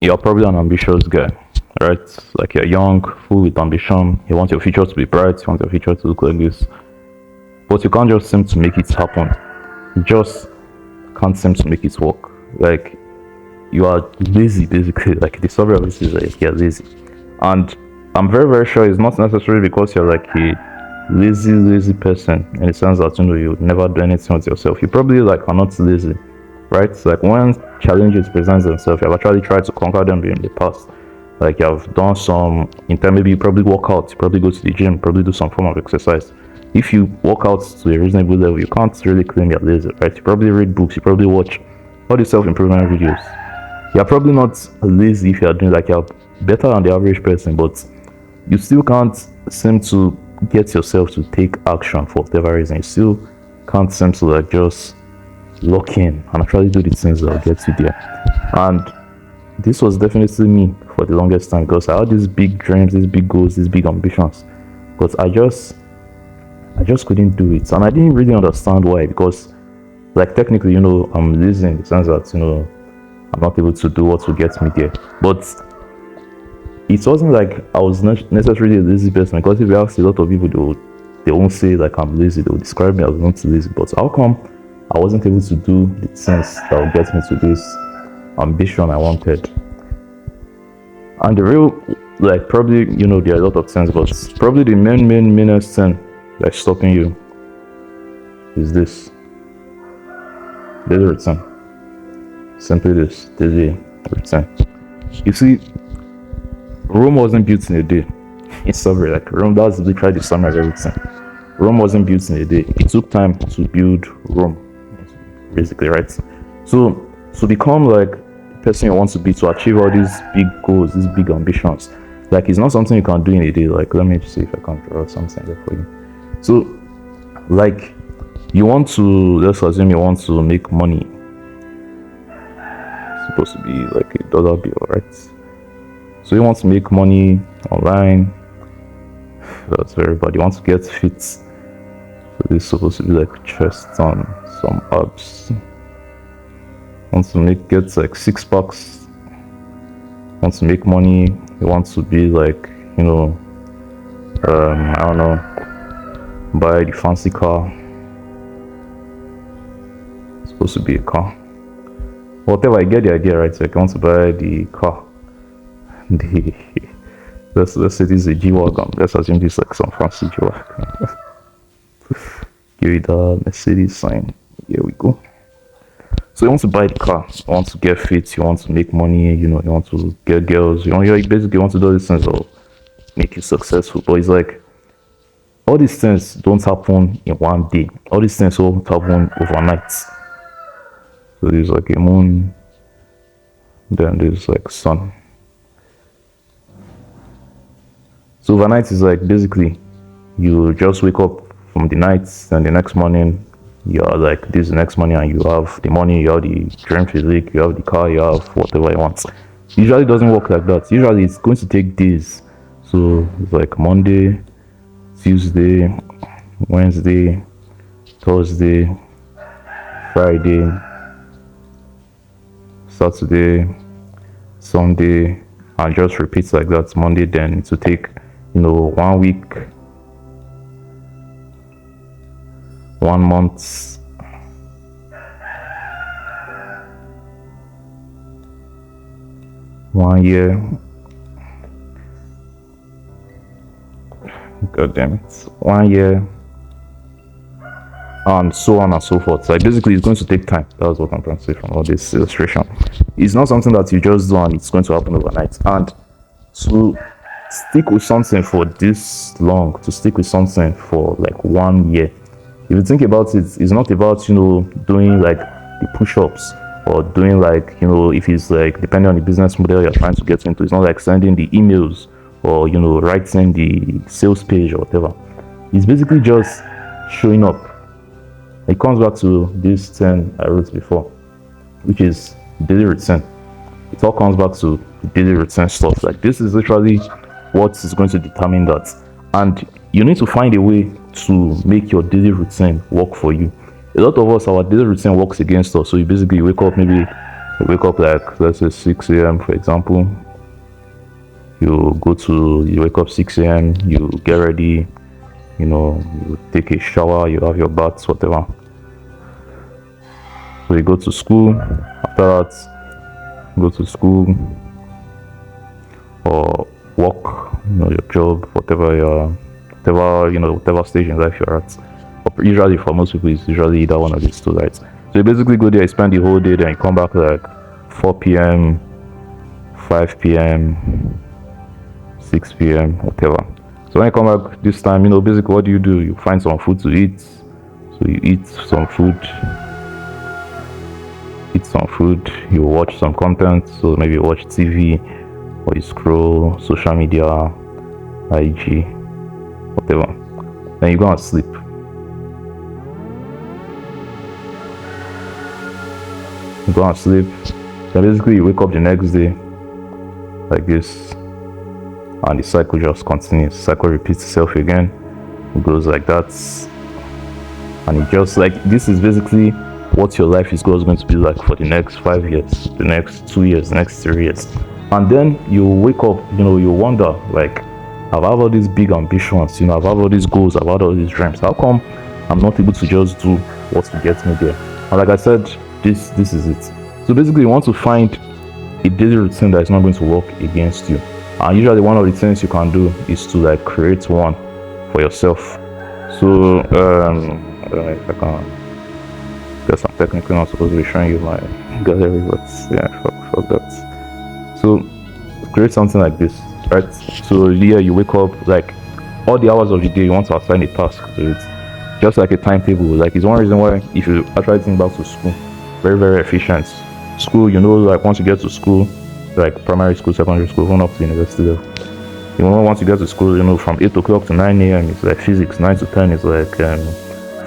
You're probably an ambitious guy, right? Like you're young, full with ambition. You want your future to be bright. You want your future to look like this, but you can't just seem to make it happen. You just can't seem to make it work. Like you are lazy, basically. Like the summary of this is like you're lazy, and I'm very very sure it's not necessarily because you're like a lazy person in the sense that you never do anything with yourself. You probably like are not lazy, right? So, like when challenges present themselves, you've actually tried to conquer them in the past. Like you've done some in time, maybe you probably work out, you probably go to the gym, probably do some form of exercise. If you work out to a reasonable level, you can't really claim you're lazy, right? You probably read books, you probably watch all the self-improvement videos. You're probably not lazy if you're doing like you're better than the average person, but you still can't seem to get yourself to take action for whatever reason. You still can't seem to like just lock in and actually do the things that will get you there. And this was definitely me for the longest time because I had these big dreams, these big goals, these big ambitions, but I just couldn't do it, and I didn't really understand why. Because, like technically, I'm lazy in the sense that I'm not able to do what will get me there. But it wasn't like I was not necessarily a lazy person. Because if you ask a lot of people, they won't say like I'm lazy. They will describe me as not lazy. But how come I wasn't able to do the things that would get me to this ambition I wanted? And the real, like probably, there are a lot of things, but probably the mainest thing that's stopping you is this: daily routine. Simply this: daily routine. You see, Rome wasn't built in a day. It's summary, like Rome, that's literally the summary of everything. Rome wasn't built in a day. It took time to build Rome, basically, right? So to become like the person you want to be, to achieve all these big goals, these big ambitions, like it's not something you can do in a day. Like let me see if I can draw something there for you. So like you want to, let's assume you want to make money. It's supposed to be like $1 bill, right? So you want to make money online. That's everybody. You want to get fit. So this is supposed to be like chest and some abs. Want to get like 6 packs. Want to make money. You want to be like, I don't know, buy the fancy car. It's supposed to be a car. Whatever, I get the idea, right? So you want to buy the car. Let's say this is a G-Wagon. Let's assume this is like some fancy G-Wagon. Give it a Mercedes sign. Here we go. So you want to buy the car, you want to get fit, you want to make money, you want to get girls, you basically want to do these things or make you successful. But it's like all these things don't happen in one day. All these things don't happen overnight. So there's like a moon, then there's like sun. So overnight is like basically you just wake up from the night and the next morning you're like this the next morning and you have the money, you have the dream physique, you have the car, you have whatever you want. Usually it doesn't work like that. Usually it's going to take days. So it's like Monday, Tuesday, Wednesday, Thursday, Friday, Saturday, Sunday, and just repeats like that. Monday, then to take 1 week, 1 month, 1 year. God damn it. 1 year, and so on and so forth. Like basically it's going to take time. That's what I'm trying to say from all this illustration. It's not something that you just do and it's going to happen overnight. And to stick with something for this long, to stick with something for like 1 year, if you think about it, it's not about doing like the push-ups or doing like if it's like depending on the business model you're trying to get into. It's not like sending the emails or writing the sales page or whatever. It's basically just showing up. It comes back to this thing I wrote before, which is daily routine. It all comes back to the daily routine stuff. Like this is literally what is going to determine that. And you need to find a way to make your daily routine work for you. A lot of us, our daily routine works against us. So you basically wake up maybe You wake up like, let's say 6 a.m. for example. You wake up 6 a.m., you get ready, you take a shower, you have your baths, whatever. So you go to school. After that, go to school or work, your job, whatever stage in life you're at. But usually for most people, it's usually either one of these two, right? So you basically go there, you spend the whole day, then you come back like 4 p.m., 5 p.m., 6 p.m., whatever. So when you come back this time, basically what do? You find some food to eat. So you eat some food, you watch some content. So maybe you watch TV or you scroll social media, IG, whatever. Then you go and sleep. Then basically you wake up the next day like this, and the cycle just continues. The cycle repeats itself again. It goes like that, and it just like this is basically what your life is going to be like for the next 5 years, the next 2 years, the next 3 years. And then you wake up, you wonder, like, I've had all these big ambitions, I've had all these goals, I've had all these dreams. How come I'm not able to just do what will get me there? And like I said, this is it. So basically, you want to find a daily routine that is not going to work against you. And usually one of the things you can do is to like create one for yourself. So I don't know if I can, because I'm technically not supposed to be showing you my gallery, but yeah, fuck that. So create something like this, right? So here you wake up, like all the hours of the day you want to assign a task to it, just like a timetable. Like it's one reason why if you actually think back to school, very very efficient. School, like once you get to school, like primary school, secondary school, even up to university level, once you get to school, from 8 o'clock to 9 a.m. it's like physics, 9 to 10 is like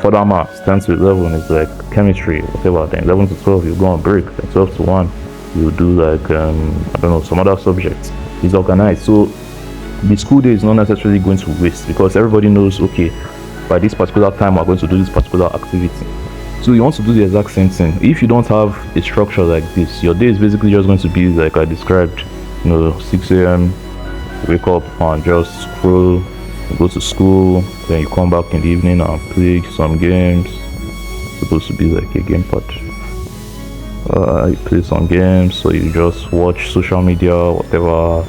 further maths, 10 to 11 is like chemistry, whatever. Then 11 to 12 you go on break, then 12 to 1 you do like some other subjects. It's organized. So the school day is not necessarily going to waste because everybody knows, okay, by this particular time we're going to do this particular activity. So you want to do the exact same thing. If you don't have a structure like this, your day is basically just going to be like I described, 6 a.m. wake up and just scroll, go to school, then you come back in the evening and play some games. It's supposed to be like a game part. You play some games, so you just watch social media, whatever.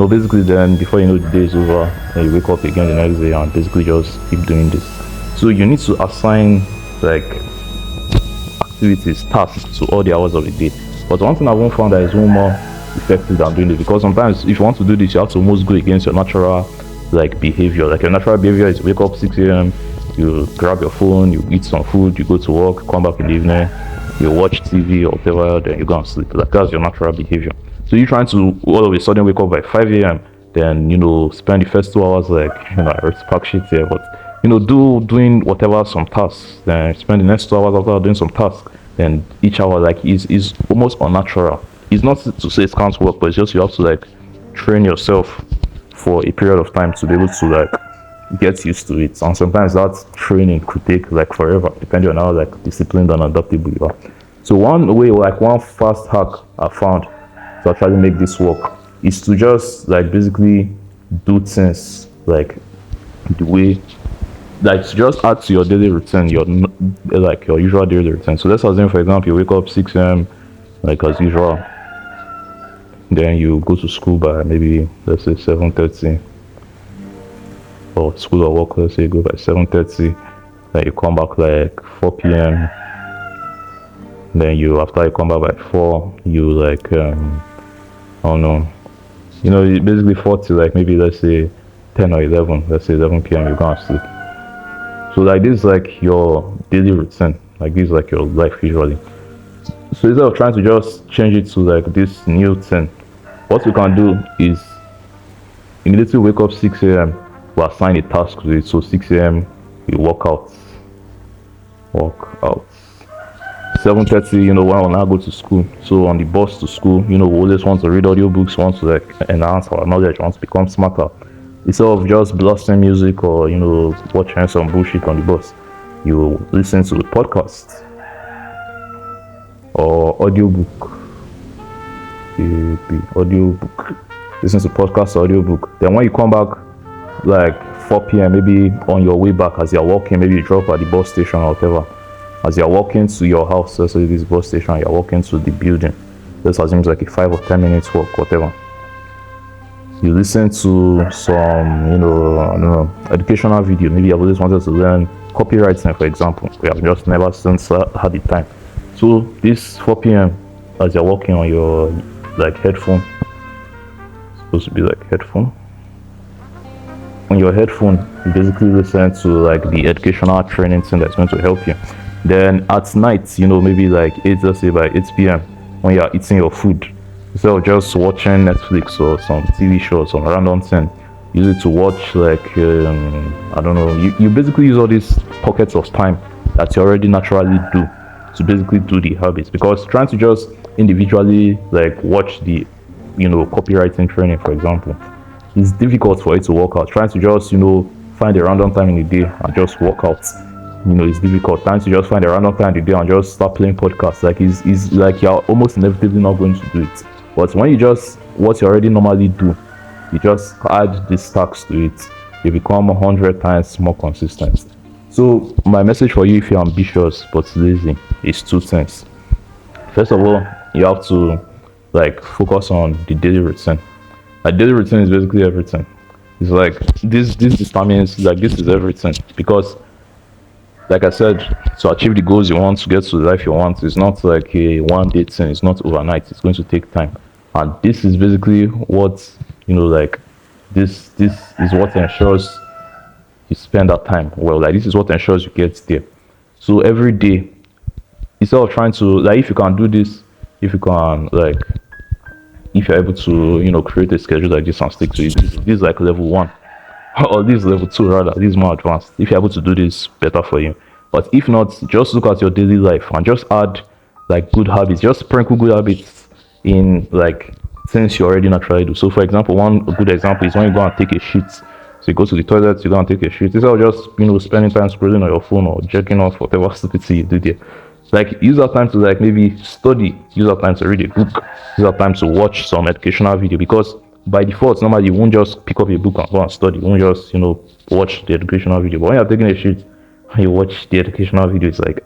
Basically then before you know the day is over, then you wake up again the next day and basically just keep doing this. So you need to assign like activities, tasks to all the hours of the day. But one thing I've found that is one more effective than doing this, because sometimes if you want to do this, you have to almost go against your natural like behavior. Like your natural behavior is wake up 6 a.m., you grab your phone, you eat some food, you go to work, come back in the evening, you watch TV or whatever, then you go and sleep. Like that's your natural behavior. So you're trying to all of a sudden wake up by 5 a.m., then spend the first 2 hours like I wrote pack shit here, but doing whatever some tasks, then spend the next 2 hours after doing some tasks, then each hour like is almost unnatural. It's not to say it can't work, but it's just you have to like train yourself for a period of time to be able to like get used to it. And sometimes that training could take like forever, depending on how like disciplined and adaptable you are. So one fast hack I found to actually make this work is to just like basically do things like the way, like to just add to your daily routine, your usual daily routine. So let's assume, for example, you wake up 6 a.m. like as usual, then you go to school by maybe let's say 7:30, or school or work, let's say you go by 7:30, then you come back like 4 p.m. Then after you come back by 4, you like I don't know, basically 4 to like maybe let's say 10 or 11, let's say 11 p.m. you go and sleep. So like this is like your daily routine, like this is like your life usually. So instead of trying to just change it to like this new thing, what we can do is immediately wake up 6 a.m. we assign a task to it. So 6 a.m. you walk out. 7:30, when I now go to school. So on the bus to school, we always want to read audiobooks, want to like enhance our knowledge, want to become smarter. Instead of just blasting music or watching some bullshit on the bus, you listen to a podcast or audiobook the audio book, listen to podcast audio book. Then when you come back like 4 p.m., maybe on your way back as you're walking, maybe you drop at the bus station or whatever. As you're walking to your house, let's say this bus station, you're walking to the building. Let's assume it's like a 5 or 10 minutes walk, whatever. You listen to some, I don't know, educational video. Maybe I've always wanted to learn copywriting, for example. We have just never since had the time. So this 4 p.m. as you're walking on your like headphone, supposed to be like headphone. On your headphone, you basically listen to like the educational training thing that's going to help you. Then at night, maybe like let's say by 8 p.m. when you're eating your food, instead of just watching Netflix or some TV show or some random thing, use it to watch like I don't know. You basically use all these pockets of time that you already naturally do to basically do the habits, because trying to just individually like watch the copywriting training, for example, it's difficult for it to work out. Trying to just find a random time in the day and just work out, it's difficult. Trying to just find a random time in the day and just start playing podcasts, like is like you're almost inevitably not going to do it. But when you just what you already normally do, you just add these tasks to it, you become 100 times more consistent. So my message for you, if you're ambitious but lazy, is two things. First of all, you have to like focus on the daily routine. A daily routine is basically everything. It's like this determines, like, this is everything, because like I said, to achieve the goals you want, to get to the life you want, it's not like a one day thing. It's not overnight. It's going to take time, and this is basically what like this is what ensures you spend that time well. Like, this is what ensures you get there. So every day, instead of trying to, like, if you can do this, if you can, like, if you're able to create a schedule like this and stick to it, this is like level 1, or this is level 2 rather. This is more advanced. If you're able to do this, better for you. But if not, just look at your daily life and just add like good habits. Just sprinkle good habits in like things you already naturally do. So for example, one good example is when you go and take a shit. So you go to the toilet, you go and take a shit, instead of just spending time scrolling on your phone or jerking off whatever stupidity you do there. Like, use that time to like maybe study, use that time to read a book, use that time to watch some educational video, because by default normally you won't just pick up a book and go and study. You won't just watch the educational video. But when you're taking a shit and you watch the educational video, it's like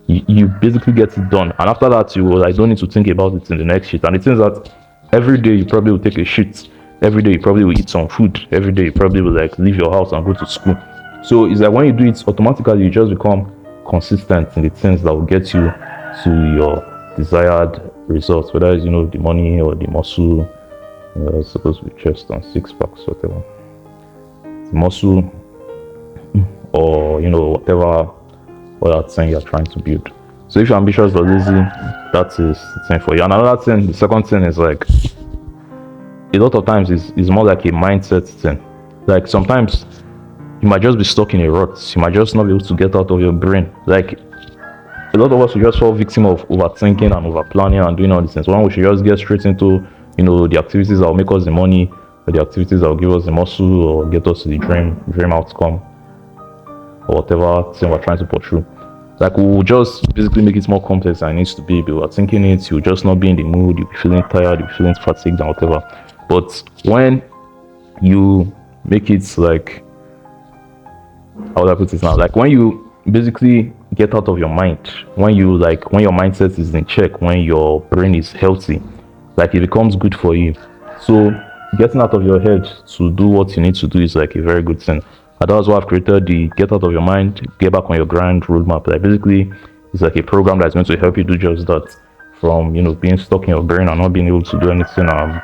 you basically get it done, and after that you like don't need to think about it in the next shit. And it seems that every day you probably will take a shit, every day you probably will eat some food, every day you probably will like leave your house and go to school. So it's like when you do it automatically, you just become consistent in the things that will get you to your desired results, whether it's the money or the muscle. It's supposed to be chest and six packs, whatever, the muscle, or whatever other thing you're trying to build. So if you're ambitious but lazy, that is the thing for you. And another thing, the second thing is like, a lot of times is more like a mindset thing. Like, sometimes you might just be stuck in a rut. You might just not be able to get out of your brain. Like, a lot of us will just fall victim of overthinking and over planning and doing all these things. One, we should just get straight into the activities that will make us the money, or the activities that will give us the muscle, or get us to the dream outcome, or whatever thing we're trying to pursue. Like, we'll just basically make it more complex than it needs to be. But we're thinking it, you'll just not be in the mood, you'll be feeling tired, you'll be feeling fatigued and whatever. But when you make it like, how would I put it now? Like, when you basically get out of your mind, when your mindset is in check, when your brain is healthy, like, it becomes good for you. So getting out of your head to do what you need to do is like a very good thing. And that's why I've created the Get Out of Your Mind, Get Back on Your Grind roadmap. Like, basically, it's like a program that's going to help you do just that. From being stuck in your brain and not being able to do anything, and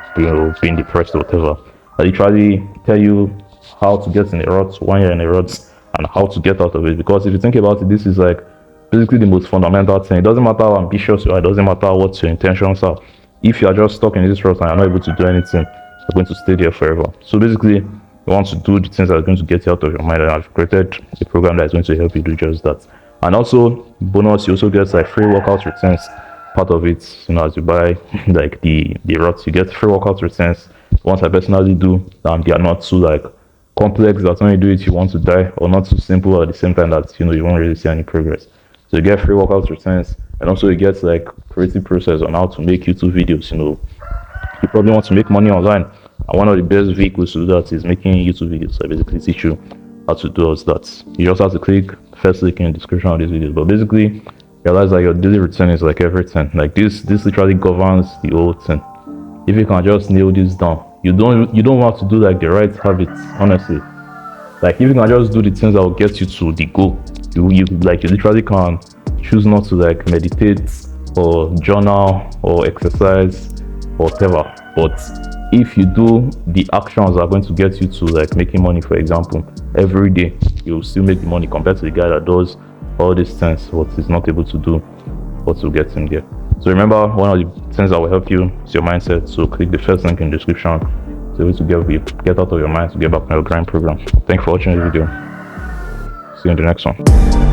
being depressed or whatever. I literally tell you how to get in a rut when you're in a rut, and how to get out of it. Because if you think about it, this is like basically the most fundamental thing. It doesn't matter how ambitious you are, it doesn't matter what your intentions are. If you are just stuck in this rut and you're not able to do anything, you're going to stay there forever. So basically, you want to do the things that are going to get you out of your mind, and I've created a program that is going to help you do just that. And also, bonus, you also get like free workout routines. Part of it, as you buy like the routes, you get free workout routines. Ones I personally do, they are not too like complex that when you do it you want to die, or not too simple at the same time that you won't really see any progress. So you get free workout routines, and also you get like creative process on how to make YouTube videos, You probably want to make money online, and one of the best vehicles to do that is making YouTube videos. So I basically teach you how to do all that. You just have to click first link in the description of this video. But basically, realize that your daily routine is like everything. Like this literally governs the whole thing. If you can just nail this down, you don't want to do like the right habits, honestly. Like if you can just do the things that will get you to the goal, you literally can choose not to like meditate or journal or exercise or whatever. But if you do the actions that are going to get you to like making money, for example, every day, you'll still make the money compared to the guy that does all these things but is not able to do what will get him there. So remember, one of the things that will help you is your mindset. So click the first link in the description so to get out of your mind to get back on your grind program. Thanks for watching this video. See you in the next one.